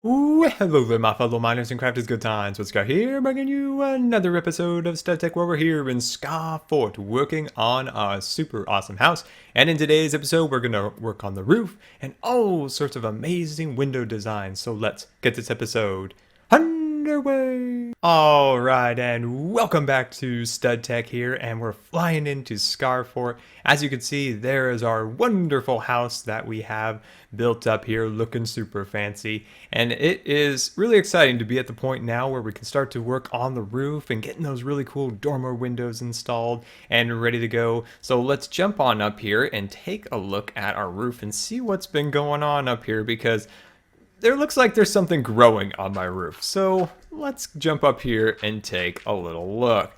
Ooh, hello there, my fellow miners and crafters. Good times. Scar here, bringing you another episode of StudTech, where we're here in Scar Fort, working on our super awesome house. And in today's episode, we're gonna work on the roof and all sorts of amazing window designs. So let's get this episode underway. All right, and welcome back to StudTech here, and we're flying into Scar Fort. As you can see, there is our wonderful house that we have built up here, looking super fancy. And it is really exciting to be at the point now where we can start to work on the roof and getting those really cool dormer windows installed and ready to go. So let's jump on up here and take a look at our roof and see what's been going on up here, because there looks like there's something growing on my roof. So let's jump up here and take a little look.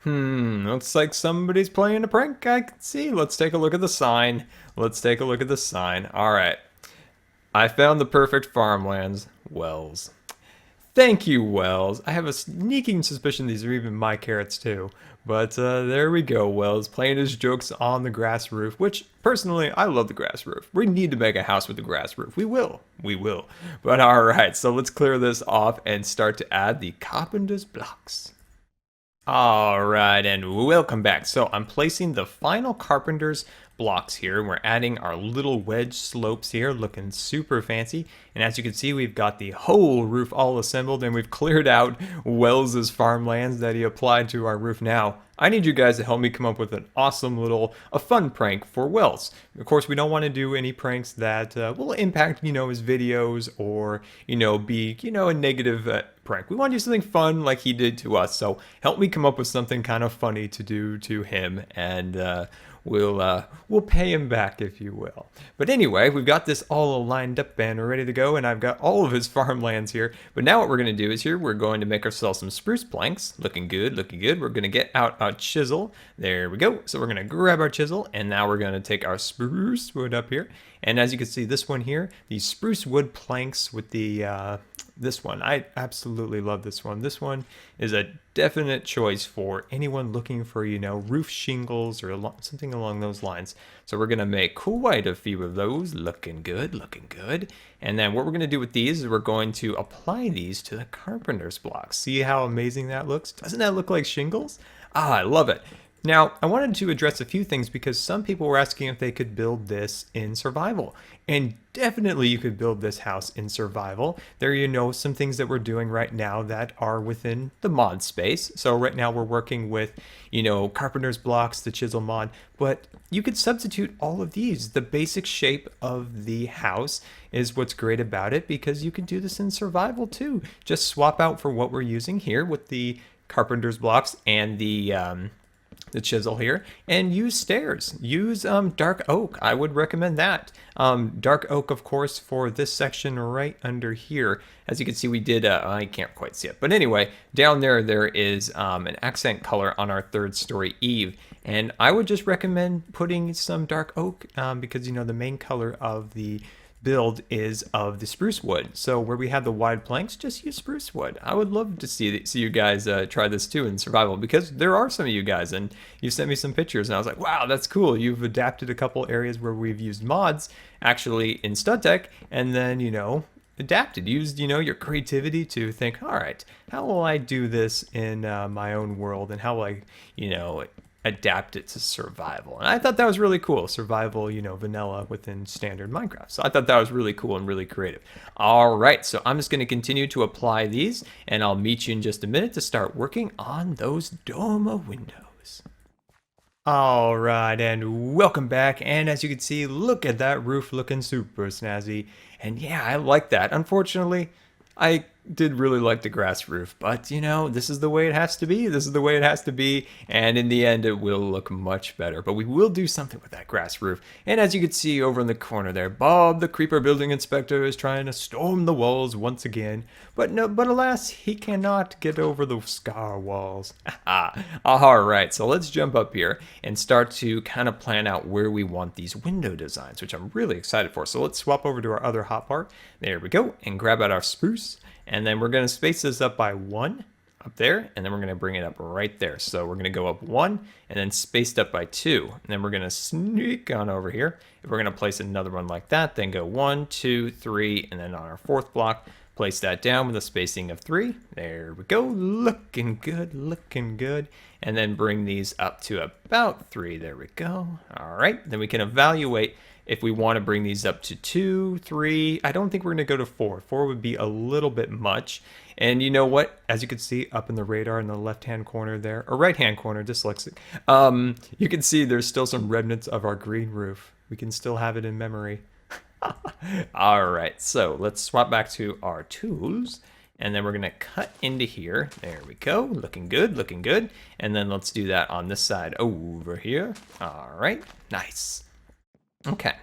Looks like somebody's playing a prank, I can see. Let's take a look at the sign. All right. I found the perfect farmlands, Wells. Thank you, Wells. I have a sneaking suspicion these are even my carrots too. But there we go, Wells, playing his jokes on the grass roof, which, personally, I love the grass roof. We need to make a house with a grass roof. We will. But alright, so let's clear this off and start to add the carpenter's blocks. Alright, and welcome back. So I'm placing the final carpenter's blocks here. We're adding our little wedge slopes here, looking super fancy. And as you can see, we've got the whole roof all assembled, and we've cleared out Wells's farmlands that he applied to our roof. Now, I need you guys to help me come up with an awesome a fun prank for Wells. Of course, we don't want to do any pranks that will impact, his videos or, be, a negative prank. We want to do something fun like he did to us. So help me come up with something kind of funny to do to him, and we'll pay him back, if you will. But anyway, we've got this all lined up and ready to go, and I've got all of his farmlands here. But now what we're going to do is we're going to make ourselves some spruce planks. Looking good. We're going to get out our chisel. There we go. So we're going to grab our chisel, and now we're going to take our spruce wood up here. And as you can see, this one here, the spruce wood planks with the this one. I absolutely love this one. This one is a definite choice for anyone looking for, roof shingles or something along those lines. So we're going to make quite a few of those. Looking good. And then what we're going to do with these is we're going to apply these to the carpenter's blocks. See how amazing that looks? Doesn't that look like shingles? I love it. Now, I wanted to address a few things because some people were asking if they could build this in survival. And definitely you could build this house in survival. There are, some things that we're doing right now that are within the mod space. So right now we're working with, carpenter's blocks, the chisel mod. But you could substitute all of these. The basic shape of the house is what's great about it, because you can do this in survival too. Just swap out for what we're using here with the carpenter's blocks and the chisel here, and use stairs. Use dark oak. I would recommend that. Dark oak, of course, for this section right under here. As you can see, we did, I can't quite see it. But anyway, down there is an accent color on our third story eave. And I would just recommend putting some dark oak because, the main color of the build is of the spruce wood. So where we have the wide planks, just use spruce wood. I would love to see you guys try this too in survival, because there are some of you guys, and you sent me some pictures, and I was like, wow, that's cool. You've adapted a couple areas where we've used mods actually in StudTech, and then used your creativity to think, all right, how will I do this in my own world, and how will I adapt it to survival. And I thought that was really cool. Survival, vanilla within standard Minecraft. So I thought that was really cool and really creative. All right, so I'm just going to continue to apply these, and I'll meet you in just a minute to start working on those dormer windows. All right, and welcome back. And as you can see, look at that roof looking super snazzy. And yeah, I like that. Unfortunately, I did really like the grass roof, but this is the way it has to be. And in the end, it will look much better. But we will do something with that grass roof. And as you can see over in the corner there, Bob, the creeper building inspector, is trying to storm the walls once again. But alas, he cannot get over the scar walls. All right, so let's jump up here and start to kind of plan out where we want these window designs, which I'm really excited for. So let's swap over to our other hot part. There we go, and grab out our spruce. And then we're going to space this up by 1 up there, and then we're going to bring it up right there. So we're going to go up 1 and then spaced up by 2. And then we're going to sneak on over here. If we're going to place another one like that, then go 1, 2, 3, and then on our fourth block, Place that down with a spacing of 3. There we go. Looking good, looking good. And then bring these up to about 3. There we go. All right. Then we can evaluate if we want to bring these up to 2, 3. I don't think we're going to go to 4. 4 would be a little bit much. And you know what? As you can see up in the radar in the left-hand corner there, or right-hand corner, dyslexic, you can see there's still some remnants of our green roof. We can still have it in memory. All right, so let's swap back to our tools, and then we're gonna cut into here. There we go, looking good, looking good. And then let's do that on this side over here. All right, nice. Okay,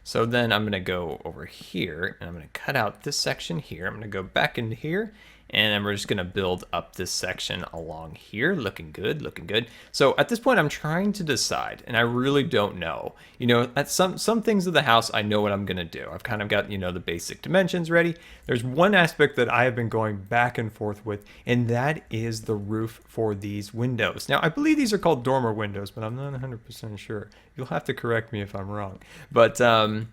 so then I'm gonna go over here, and I'm gonna cut out this section here. I'm gonna go back into here, and then we're just gonna build up this section along here. Looking good, looking good. So at this point, I'm trying to decide, and I really don't know. You know, at some things of the house, I know what I'm gonna do. I've kind of got, you know, the basic dimensions ready. There's one aspect that I have been going back and forth with, and that is the roof for these windows. Now, I believe these are called dormer windows, but I'm not 100% sure. You'll have to correct me if I'm wrong. But I'm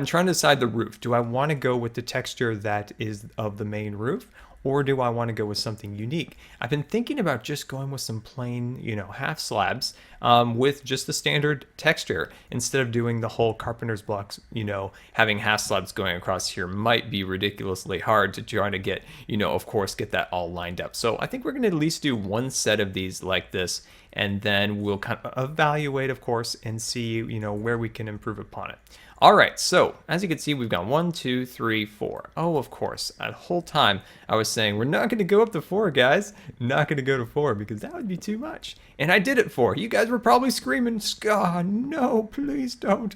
trying to decide the roof. Do I want to go with the texture that is of the main roof, or do I want to go with something unique? I've been thinking about just going with some plain, you know, half slabs with just the standard texture instead of doing the whole carpenter's blocks. You know, having half slabs going across here might be ridiculously hard to try to get, you know, of course, get that all lined up. So I think we're going to at least do one set of these like this, and then we'll kind of evaluate, of course, and see, you know, where we can improve upon it. All right, so as you can see, we've got 1, 2, 3, 4. Oh, of course, that whole time I was saying we're not going to go up to 4, guys. Not going to go to 4 because that would be too much. And I did it 4. You guys were probably screaming, "Scar, no, please don't."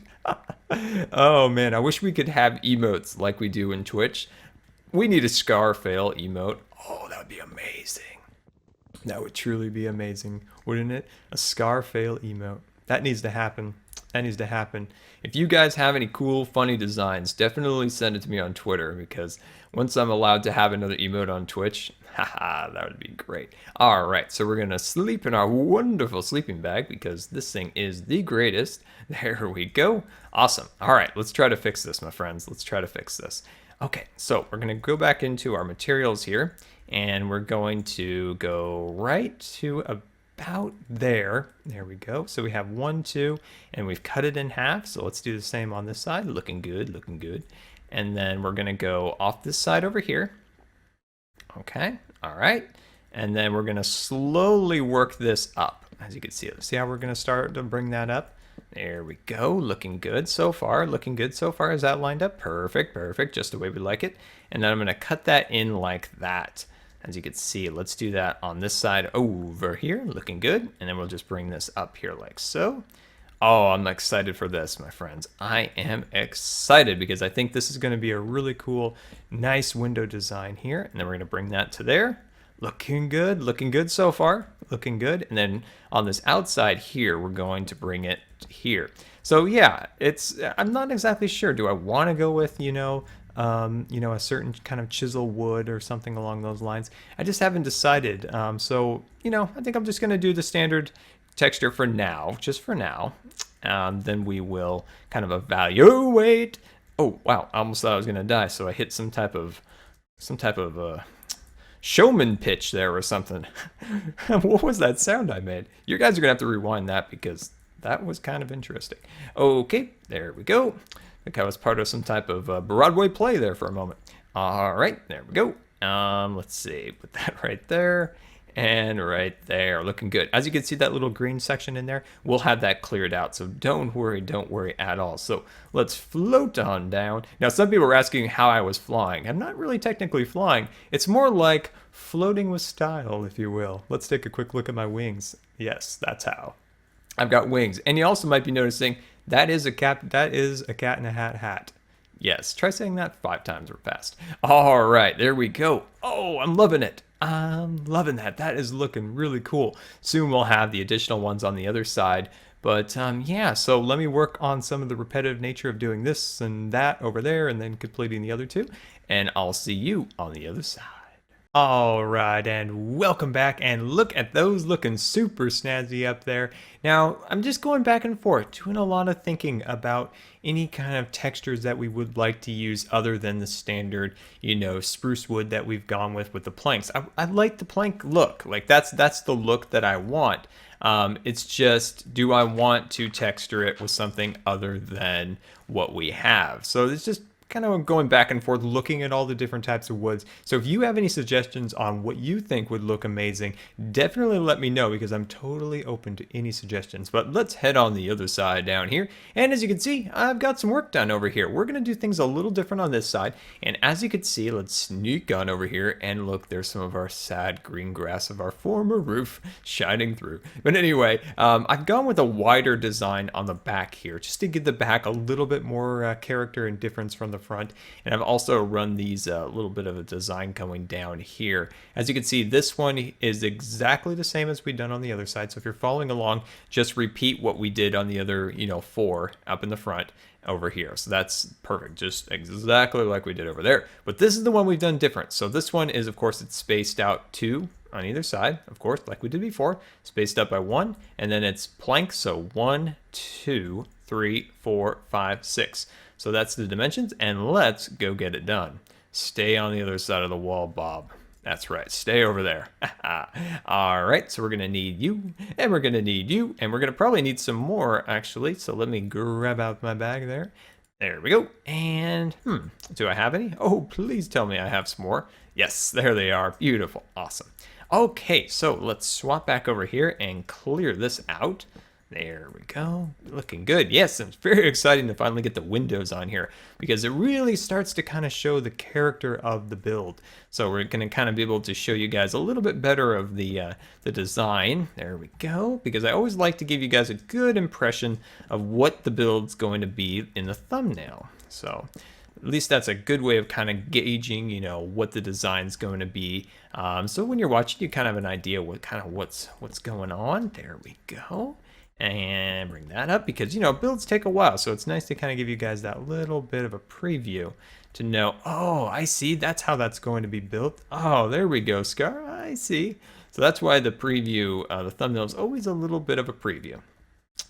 Oh man, I wish we could have emotes like we do in Twitch. We need a Scar fail emote. Oh, that would be amazing. That would truly be amazing, wouldn't it? A Scar fail emote. That needs to happen. That needs to happen. If you guys have any cool, funny designs, definitely send it to me on Twitter, because once I'm allowed to have another emote on Twitch, haha, that would be great. All right, so we're gonna sleep in our wonderful sleeping bag because this thing is the greatest. There we go. Awesome. All right, let's try to fix this, my friends. Let's try to fix this. Okay, so we're gonna go back into our materials here, and we're going to go right to about there. There we go. So we have 1, 2, and we've cut it in half. So let's do the same on this side. Looking good, looking good. And then we're gonna go off this side over here. Okay, all right. And then we're gonna slowly work this up. As you can see, let's see how we're gonna start to bring that up. There we go, looking good so far, looking good so far. Is that lined up? Perfect, perfect, just the way we like it. And then I'm gonna cut that in like that. As you can see, let's do that on this side over here, looking good. And then we'll just bring this up here like so. Oh, I'm excited for this, my friends. I am excited because I think this is gonna be a really cool, nice window design here. And then we're gonna bring that to there. Looking good so far, looking good. And then on this outside here, we're going to bring it here. So yeah, I'm not exactly sure. Do I wanna go with, you know, a certain kind of chisel wood or something along those lines? I just haven't decided. So, you know, I think I'm just gonna do the standard texture for now, just for now. Then we will kind of evaluate. Oh wow, I almost thought I was gonna die, so I hit some type of showman pitch there or something. What was that sound I made? You guys are gonna have to rewind that because that was kind of interesting. Okay, there we go. I think I was part of some type of Broadway play there for a moment. All right, there we go. Let's see, put that right there and right there, looking good. As you can see, that little green section in there, we'll have that cleared out. So don't worry at all. So let's float on down. Now, some people are asking how I was flying. I'm not really technically flying. It's more like floating with style, if you will. Let's take a quick look at my wings. Yes, that's how. I've got wings. And you also might be noticing that is a cat in a hat. Yes, try saying that 5 times or fast. All right, there we go. Oh, I'm loving it. I'm loving that. That is looking really cool. Soon we'll have the additional ones on the other side. But yeah, so let me work on some of the repetitive nature of doing this and that over there and then completing the other two. And I'll see you on the other side. All right, and welcome back, and look at those looking super snazzy up there. Now, I'm just going back and forth, doing a lot of thinking about any kind of textures that we would like to use other than the standard, spruce wood that we've gone with the planks. I like the plank look, like that's the look that I want. It's just, do I want to texture it with something other than what we have? So it's just kind of going back and forth looking at all the different types of woods. So if you have any suggestions on what you think would look amazing, definitely let me know, because I'm totally open to any suggestions. But let's head on the other side down here, and as you can see, I've got some work done over here. We're going to do things a little different on this side, and as you can see, let's sneak on over here, and look, there's some of our sad green grass of our former roof shining through. But anyway, I've gone with a wider design on the back here, just to give the back a little bit more character and difference from the front. And I've also run these little bit of a design going down here. As you can see, this one is exactly the same as we've done on the other side. So if you're following along, just repeat what we did on the other, 4 up in the front over here. So that's perfect, just exactly like we did over there. But this is the one we've done different. So this one is, of course, it's spaced out 2 on either side, of course, like we did before, spaced up by 1, and then it's planks. So 1, 2, 3, 4, 5, 6. So that's the dimensions, and let's go get it done. Stay on the other side of the wall, Bob. That's right, stay over there. All right, so we're gonna need you, and we're gonna need you, and we're gonna probably need some more, actually. So let me grab out my bag there. There we go. And, do I have any? Oh, please tell me I have some more. Yes, there they are. Beautiful, awesome. Okay, so let's swap back over here and clear this out. There we go, looking good. Yes, it's very exciting to finally get the windows on here, because it really starts to kind of show the character of the build. So we're going to kind of be able to show you guys a little bit better of the design. There we go, because I always like to give you guys a good impression of what the build's going to be in the thumbnail. So at least that's a good way of kind of gauging, what the design's going to be. So when you're watching, you kind of have an idea what's going on. There we go. And bring that up, because builds take a while, so it's nice to kind of give you guys that little bit of a preview to know, oh, I see, that's how that's going to be built. Oh, there we go, Scar, I see. So that's why the preview, the thumbnail is always a little bit of a preview.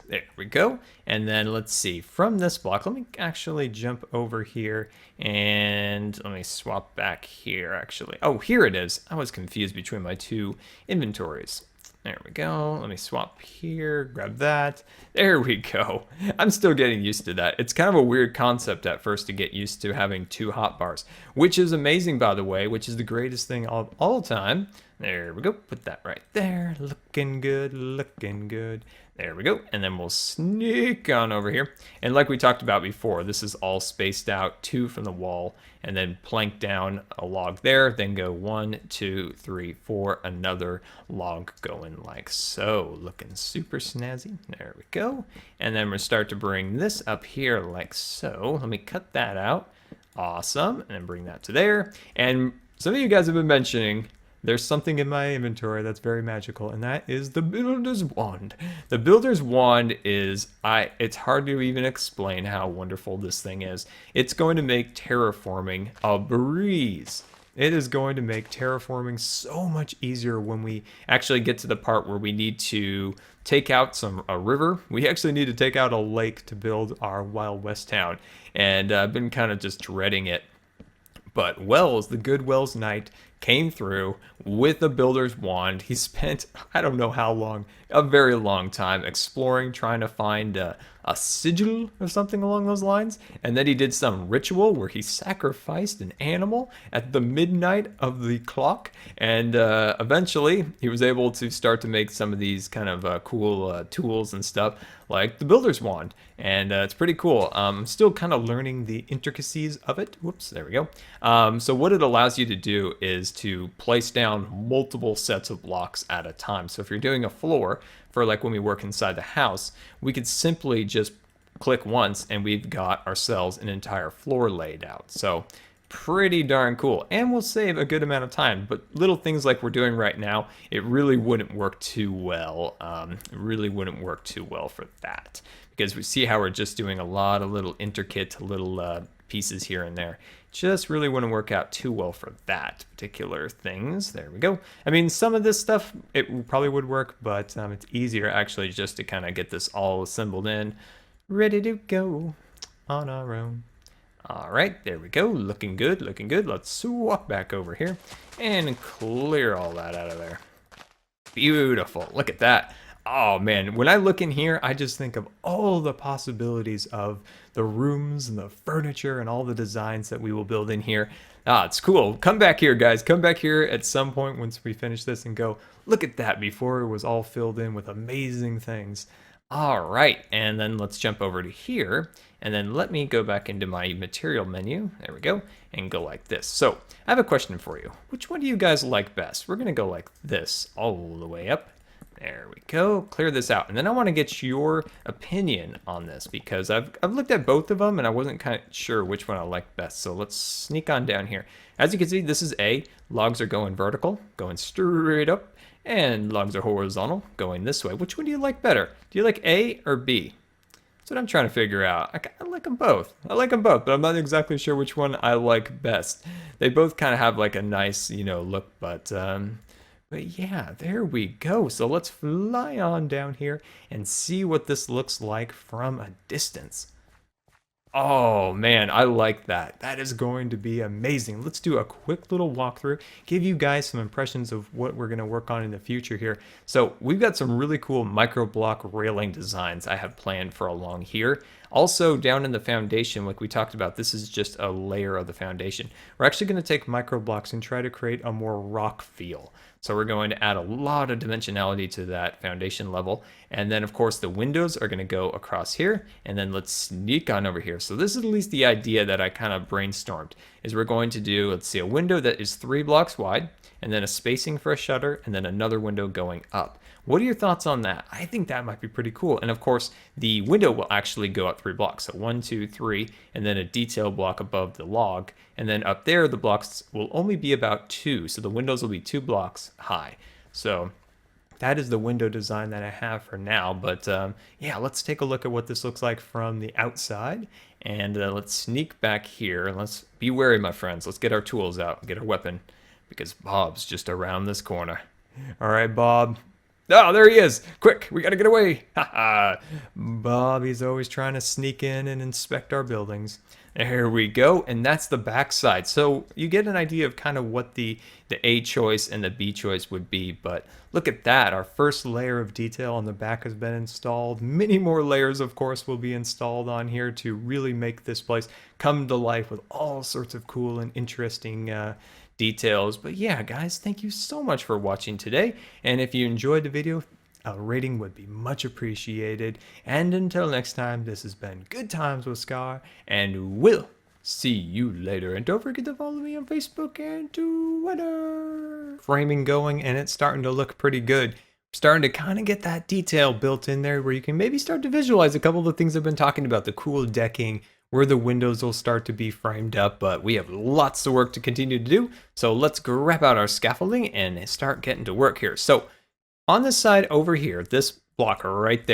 There we go. And then let's see, from this block, let me actually jump over here, and let me swap back here, actually. Oh, here it is. I was confused between my 2 inventories. There we go. Let me swap here, grab that. There we go. I'm still getting used to that. It's kind of a weird concept at first to get used to having 2 hotbars, which is amazing, by the way, which is the greatest thing of all time. There we go. Put that right there. Looking good, looking good. There we go. And then we'll sneak on over here. And like we talked about before, this is all spaced out 2 from the wall, and then plank down a log there, then go 1, 2, 3, 4, another log going like so. Looking super snazzy. There we go. And then we'll start to bring this up here like so. Let me cut that out. Awesome. And then bring that to there. And some of you guys have been mentioning there's something in my inventory that's very magical, and that is the Builder's Wand. The Builder's Wand is, it's hard to even explain how wonderful this thing is. It's going to make terraforming a breeze. It is going to make terraforming so much easier when we actually get to the part where we need to take out a river. We actually need to take out a lake to build our Wild West town, and I've been kind of just dreading it. But Wells, the good Wells Knight, came through with the Builder's Wand. He spent, I don't know how long, a very long time exploring, trying to find a sigil or something along those lines. And then he did some ritual where he sacrificed an animal at the midnight of the clock. And eventually he was able to start to make some of these kind of cool tools and stuff, like the Builder's Wand. And it's pretty cool. I'm still kind of learning the intricacies of it. Whoops, there we go. So what it allows you to do is to place down multiple sets of blocks at a time. So if you're doing a floor, for like when we work inside the house, we could simply just click once and we've got ourselves an entire floor laid out. So pretty darn cool, and we'll save a good amount of time. But little things like we're doing right now, it really wouldn't work too well. It really wouldn't work too well for that, because we see how we're just doing a lot of little intricate little pieces here and there. just really wouldn't work out too well for that particular things. There we go. I mean, some of this stuff, it probably would work, but it's easier actually just to kind of get this all assembled in, ready to go on our own. All right, there we go. Looking good, looking good. Let's walk back over here and clear all that out of there. Beautiful. Look at that. Oh man, when I look in here, I just think of all the possibilities of the rooms and the furniture and all the designs that we will build in here. It's cool. Come back here, guys. Come back here at some point once we finish this and go, look at that before it was all filled in with amazing things. All right, and then let's jump over to here, and then let me go back into my material menu. There we go, and go like this. So I have a question for you. Which one do you guys like best? We're gonna go like this all the way up. There we go, clear this out. And then I wanna get your opinion on this because I've looked at both of them and I wasn't kind of sure which one I liked best. So let's sneak on down here. As you can see, this is A, logs are going vertical, going straight up, and logs are horizontal, going this way. Which one do you like better? Do you like A or B? That's what I'm trying to figure out. I like them both. I like them both, but I'm not exactly sure which one I like best. They both kind of have like a nice, look, but yeah, there we go. So let's fly on down here and see what this looks like from a distance. Oh man, I like that. That is going to be amazing. Let's do a quick little walkthrough, give you guys some impressions of what we're going to work on in the future here. So we've got some really cool micro block railing designs I have planned for along here. Also down in the foundation, like we talked about, this is just a layer of the foundation. We're actually going to take micro blocks and try to create a more rock feel. So we're going to add a lot of dimensionality to that foundation level. And then of course the windows are going to go across here, and then let's sneak on over here. So this is at least the idea that I kind of brainstormed, is we're going to do, let's see, a window that is 3 blocks wide, and then a spacing for a shutter, and then another window going up. What are your thoughts on that? I think that might be pretty cool. And of course, the window will actually go up 3 blocks. So 1, 2, 3, and then a detail block above the log. And then up there, the blocks will only be about 2. So the windows will be 2 blocks high. So that is the window design that I have for now. But yeah, let's take a look at what this looks like from the outside. And let's sneak back here. Let's be wary, my friends. Let's get our tools out, get our weapon, because Bob's just around this corner. All right, Bob. Oh, there he is. Quick, we gotta get away. Haha. Bob, he's always trying to sneak in and inspect our buildings. There we go, and that's the back side. So you get an idea of kind of what the A choice and the B choice would be, but look at that. Our first layer of detail on the back has been installed. Many more layers, of course, will be installed on here to really make this place come to life with all sorts of cool and interesting details. But yeah, guys, thank you so much for watching today, and if you enjoyed the video, a rating would be much appreciated. And until next time, this has been Good Times with Scar, and we'll see you later. And don't forget to follow me on Facebook and Twitter. Framing going, and it's starting to look pretty good. Starting to kind of get that detail built in there where you can maybe start to visualize a couple of the things I've been talking about, the cool decking, where the windows will start to be framed up. But we have lots of work to continue to do, so let's grab out our scaffolding and start getting to work here. So on this side over here, this block right there,